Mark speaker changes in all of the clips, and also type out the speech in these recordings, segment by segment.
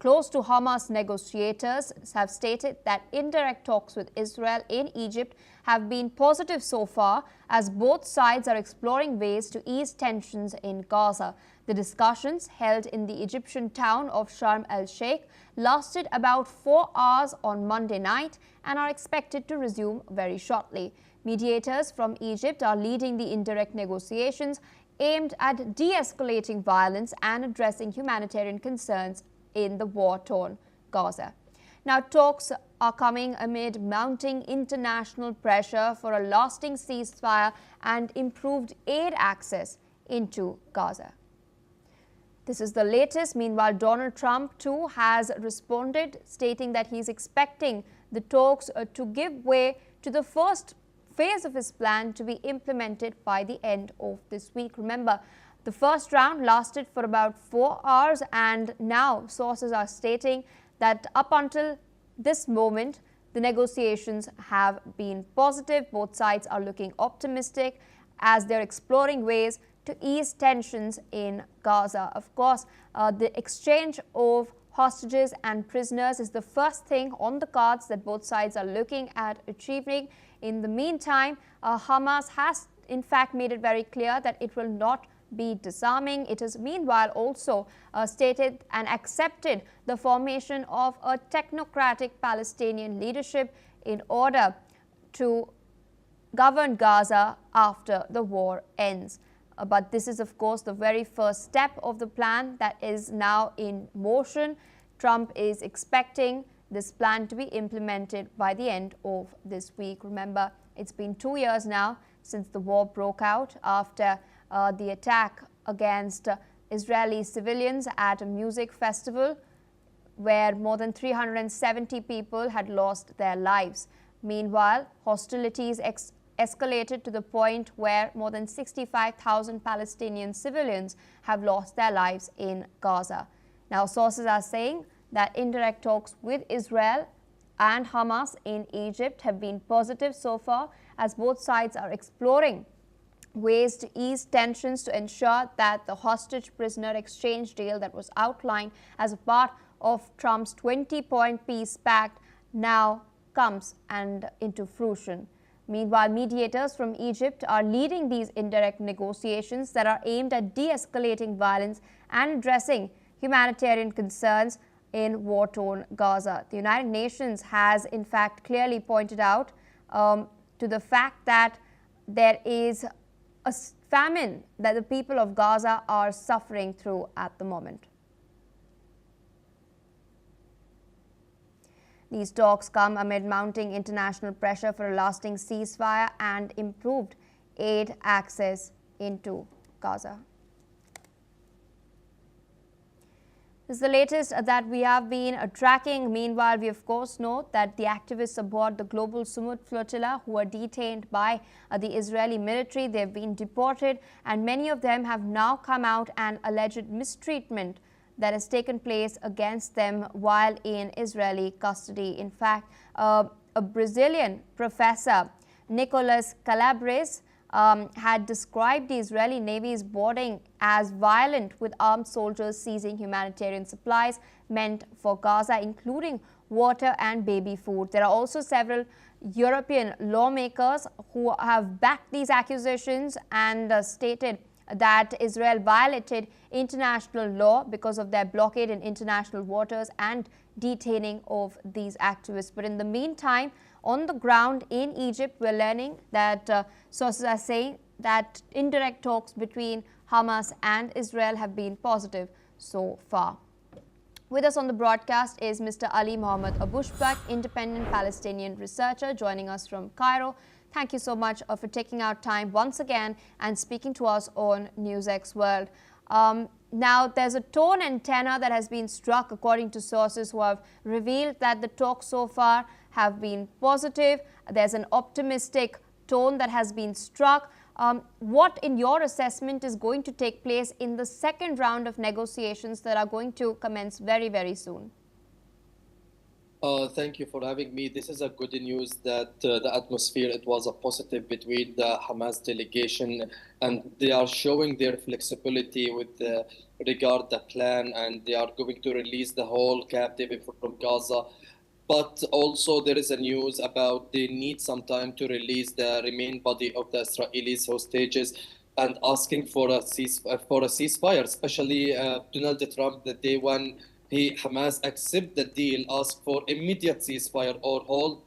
Speaker 1: close to Hamas negotiators have stated that indirect talks with Israel in Egypt have been positive so far, as both sides are exploring ways to ease tensions in Gaza. The discussions, held in the Egyptian town of Sharm El-Sheikh, lasted about 4 hours on Monday night and are expected to resume very shortly. Mediators from Egypt are leading the indirect negotiations aimed at de-escalating violence and addressing humanitarian concerns in the war-torn Gaza. Now, talks are coming amid mounting international pressure for a lasting ceasefire and improved aid access into Gaza. This is the latest. Meanwhile, Donald Trump too has responded, stating that he's expecting the talks to give way to the first phase of his plan to be implemented by the end of this week. Remember, the first round lasted for about 4 hours, and now sources are stating that up until this moment, the negotiations have been positive. Both sides are looking optimistic as they're exploring ways to ease tensions in Gaza. Of course, the exchange of hostages and prisoners is the first thing on the cards that both sides are looking at achieving. In the meantime, Hamas has in fact made it very clear that it will not be disarming. It has meanwhile also stated and accepted the formation of a technocratic Palestinian leadership in order to govern Gaza after the war ends. But this is, of course, the very first step of the plan that is now in motion. Trump is expecting this plan to be implemented by the end of this week. Remember, it's been 2 years now since the war broke out after the attack against Israeli civilians at a music festival where more than 370 people had lost their lives. Meanwhile, hostilities escalated to the point where more than 65,000 Palestinian civilians have lost their lives in Gaza. Now, sources are saying that indirect talks with Israel and Hamas in Egypt have been positive so far, as both sides are exploring ways to ease tensions to ensure that the hostage prisoner exchange deal that was outlined as a part of Trump's 20-point peace pact now comes into fruition. Meanwhile, mediators from Egypt are leading these indirect negotiations that are aimed at de-escalating violence and addressing humanitarian concerns in war-torn Gaza. The United Nations has in fact clearly pointed out to the fact that there is a famine that the people of Gaza are suffering through at the moment. These talks come amid mounting international pressure for a lasting ceasefire and improved aid access into Gaza. This is the latest that we have been tracking. Meanwhile, we of course know that the activists aboard the global Sumud flotilla who are detained by the Israeli military, they've been deported, and many of them have now come out and alleged mistreatment that has taken place against them while in Israeli custody. In fact, a Brazilian professor, Nicolas Calabres, had described the Israeli Navy's boarding as violent, with armed soldiers seizing humanitarian supplies meant for Gaza, including water and baby food. There are also several European lawmakers who have backed these accusations and stated that Israel violated international law because of their blockade in international waters and detaining of these activists. But in the meantime, on the ground in Egypt, we're learning that sources are saying that indirect talks between Hamas and Israel have been positive so far. With us on the broadcast is Mr. Ali Mohammed Abushbak, independent Palestinian researcher, joining us from Cairo. Thank you so much for taking out time once again and speaking to us on NewsX World. Now, there's a tone and tenor that has been struck according to sources who have revealed that the talks so far have been positive. There's an optimistic tone that has been struck. What, in your assessment, is going to take place in the second round of negotiations that are going to commence very, very soon?
Speaker 2: Thank you for having me. This is a good news that the atmosphere, it was a positive between the Hamas delegation, and they are showing their flexibility with regard the plan, and they are going to release the whole captive from Gaza. But also there is a news about they need some time to release the remaining body of the Israelis hostages and asking for a ceasefire, especially Donald Trump the day when Hamas accept the deal, ask for immediate ceasefire or hold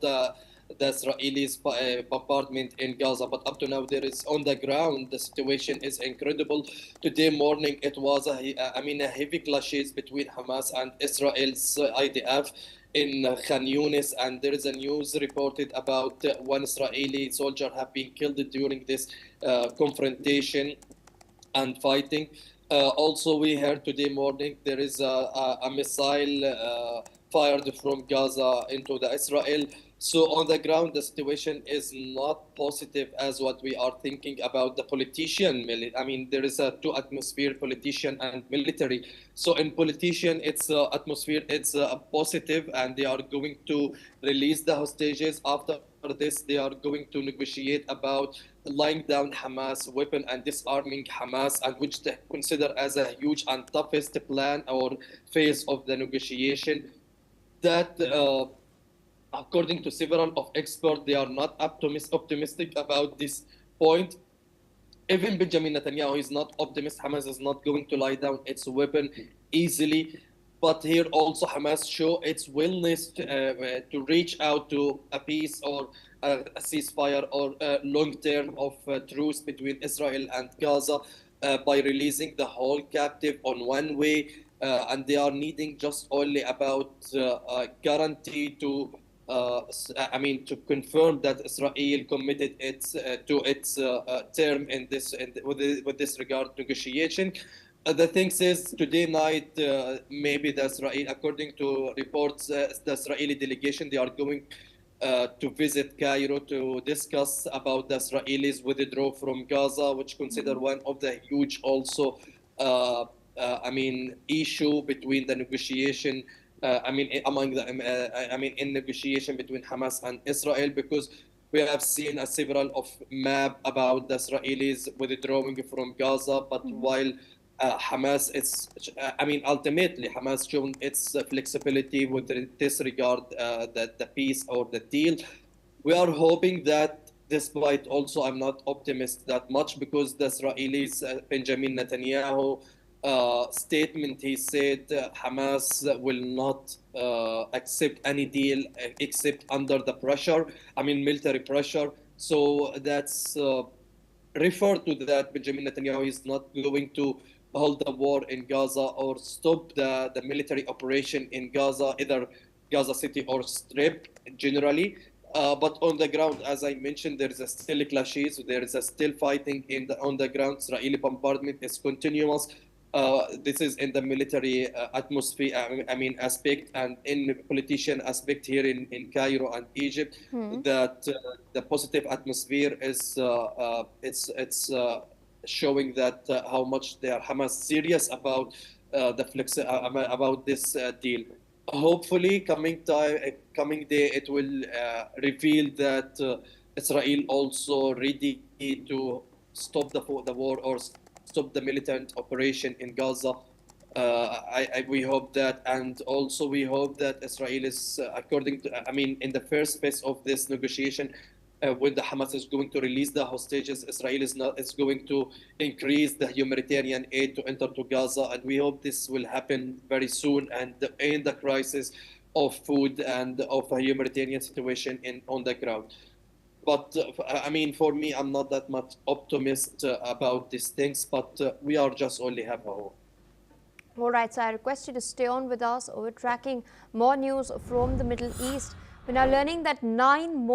Speaker 2: the Israelis bombardment in Gaza. But up to now, there is on the ground, the situation is incredible. Today morning, it was a heavy clashes between Hamas and Israel's IDF in Khan Yunis, and there is a news reported about one Israeli soldier have been killed during this confrontation and fighting. Also, we heard today morning there is a missile fired from Gaza into the Israel. So on the ground, the situation is not positive as what we are thinking about the politician. I mean, there is a two atmosphere, politician and military. So in politician, it's atmosphere, it's positive, and they are going to release the hostages. After this, they are going to negotiate about lying down Hamas weapon and disarming Hamas, and which they consider as a huge and toughest plan or phase of the negotiation. That according to several of experts, they are not optimistic about this point. Even Benjamin Netanyahu is not optimist. Hamas is not going to lie down its weapon easily. But here also Hamas show its willingness to reach out to a peace or a ceasefire or a long term of truce between Israel and Gaza by releasing the whole captive on one way. And they are needing just only about guarantee to confirm that Israel committed to its term in with this regard negotiation. The thing says today night, maybe the Israel, according to reports, the Israeli delegation, they are going to visit Cairo to discuss about the Israelis withdraw from Gaza, which consider one of the huge also, issue between the negotiation. In negotiation between Hamas and Israel, because we have seen a several of map about the Israelis withdrawing from Gaza, but while Hamas is, ultimately Hamas shown its flexibility with this regard the peace or the deal. We are hoping that, despite also I'm not optimist that much, because the Israelis, Benjamin Netanyahu statement, he said Hamas will not accept any deal except under the pressure, military pressure. So that's refer to that Benjamin Netanyahu is not going to hold the war in Gaza or stop the military operation in Gaza, either Gaza City or Strip generally. But on the ground, as I mentioned, there is a still clashes, there is a still fighting on the ground. Israeli bombardment is continuous. This is in the military atmosphere, aspect, and in politician aspect here in Cairo and Egypt. That the positive atmosphere is it's showing that how much they are Hamas serious about about this deal. Hopefully, coming day, it will reveal that Israel also ready to stop the war or stop the militant operation in Gaza. We hope that, and also we hope that Israel is, according to, in the first phase of this negotiation, when the Hamas is going to release the hostages, Israel is going to increase the humanitarian aid to enter to Gaza, and we hope this will happen very soon and end the crisis of food and of a humanitarian situation on the ground. But for me, I'm not that much optimist about these things, but we are just only have a hope.
Speaker 1: All right, so I request you to stay on with us. We're tracking more news from the Middle East. We're now learning that 9 more